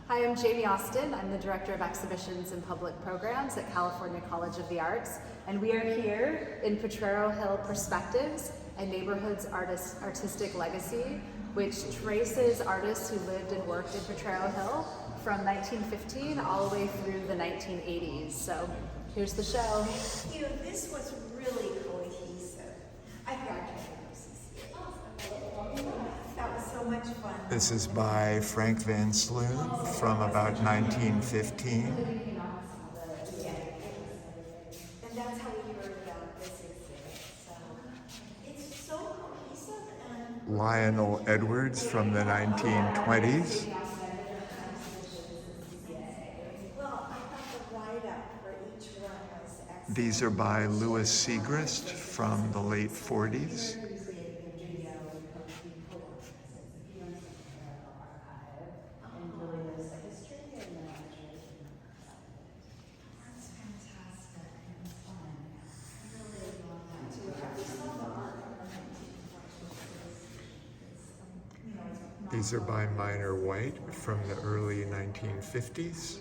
Hi, I'm Jamie Austin. I'm the Director of Exhibitions and Public Programs at California College of the Arts, and we are here in Potrero Hill Perspectives, a neighborhood's artistic legacy, which traces artists who lived and worked in Potrero Hill from 1915 all the way through the 1980s. So here's the show. Thank you. This was really cohesive. I graduated CCA. That was so much fun. This is by Frank Van Sloun from about 1915. And that's how we heard about this exhibit. So it's so cohesive and Lionel Edwards from the 1920s. well, I thought the write-up for each one was excellent. These are by Louis Siegriest from the late 40s. That's fantastic. It was fun. I really love that too. I just love the art of the 19th. These are by Minor White from the early 1950s.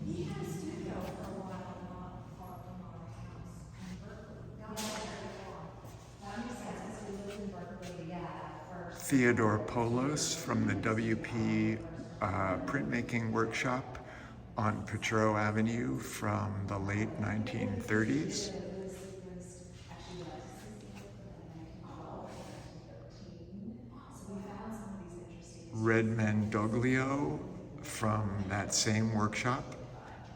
He had a studio for a while, not far from our house in Berkeley. Theodore Polos from the WP printmaking workshop on Potrero Avenue from the late 1930s. Redman Dorgeloh from that same workshop,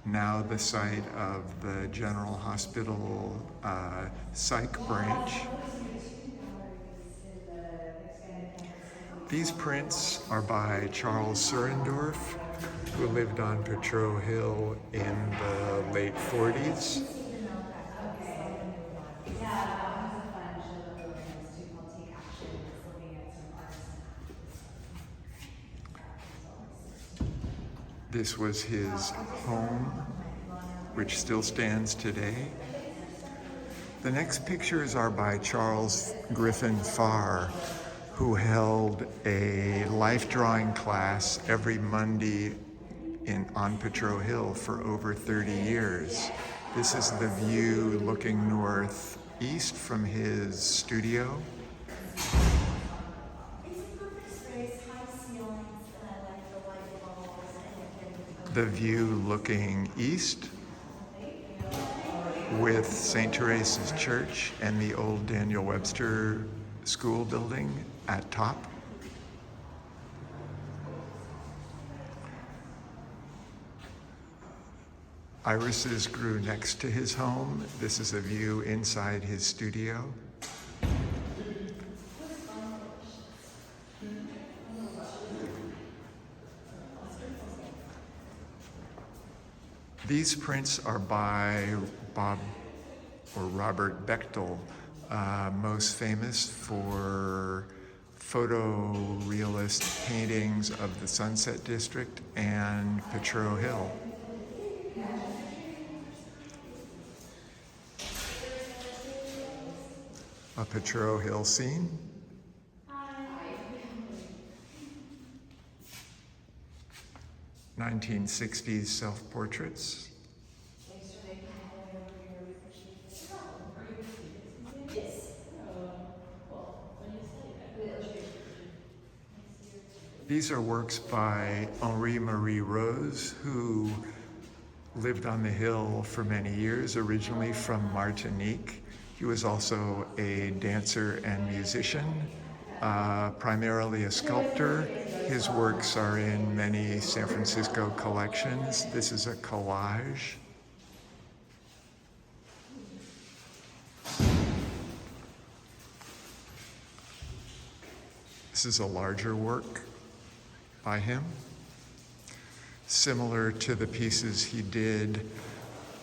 now the site of the General Hospital Psych branch. These prints are by Charles Surendorf, who lived on Potrero Hill in the late 40s. This was his home, which still stands today. The next pictures are by Charles Griffin Farr, who held a life drawing class every Monday on Potrero Hill for over 30 years. This is the view looking northeast from his studio. It's a perfect space, high ceilings, and I like the light bulbs and The view looking east with St. Teresa's Church and the old Daniel Webster School building at top. Irises grew next to his home. This is a view inside his studio. These prints are by Robert Bechtle, most famous for photorealist paintings of the Sunset District and Potrero Hill. A Potrero Hill scene. Hi. 1960s self-portraits. These are works by Henri Marie Rose, who lived on the hill for many years, originally from Martinique. He was also a dancer and musician, primarily a sculptor. His works are in many San Francisco collections. This is a collage. This is a larger work by him, similar to the pieces he did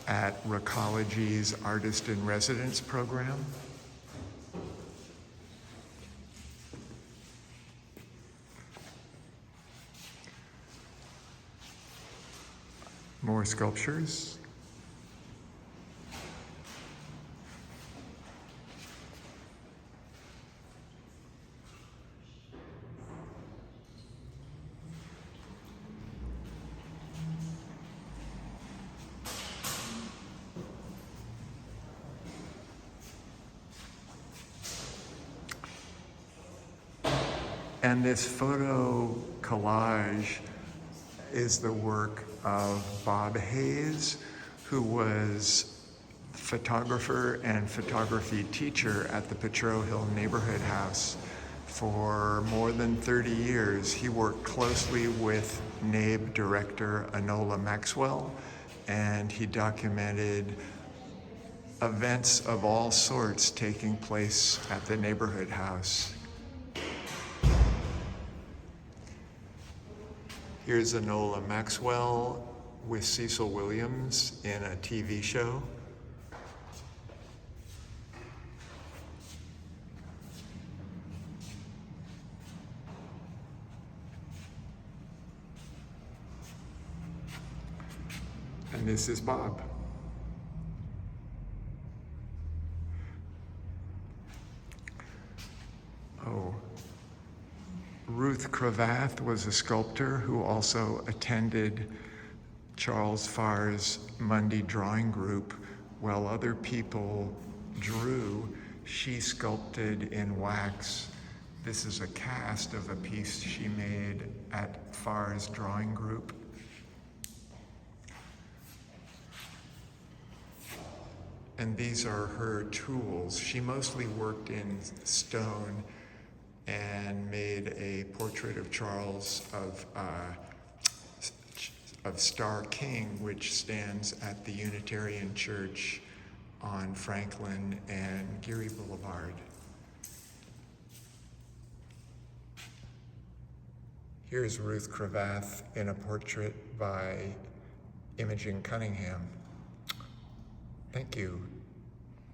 at Recology's Artist in Residence program. More sculptures. And this photo collage is the work of Bob Hayes, who was photographer and photography teacher at the Potrero Hill Neighborhood House for more than 30 years. He worked closely with NABE director Enola Maxwell, and he documented events of all sorts taking place at the neighborhood house. Here's Enola Maxwell with Cecil Williams in a TV show. And this is Bob. Oh, Ruth Cravath was a sculptor who also attended Charles Farr's Monday drawing group. While other people drew, she sculpted in wax. This is a cast of a piece she made at Farr's drawing group. And these are her tools. She mostly worked in stone and made a portrait of Charles of Star King, which stands at the Unitarian Church on Franklin and Geary Boulevard. Here's Ruth Cravath in a portrait by Imogen Cunningham. Thank you.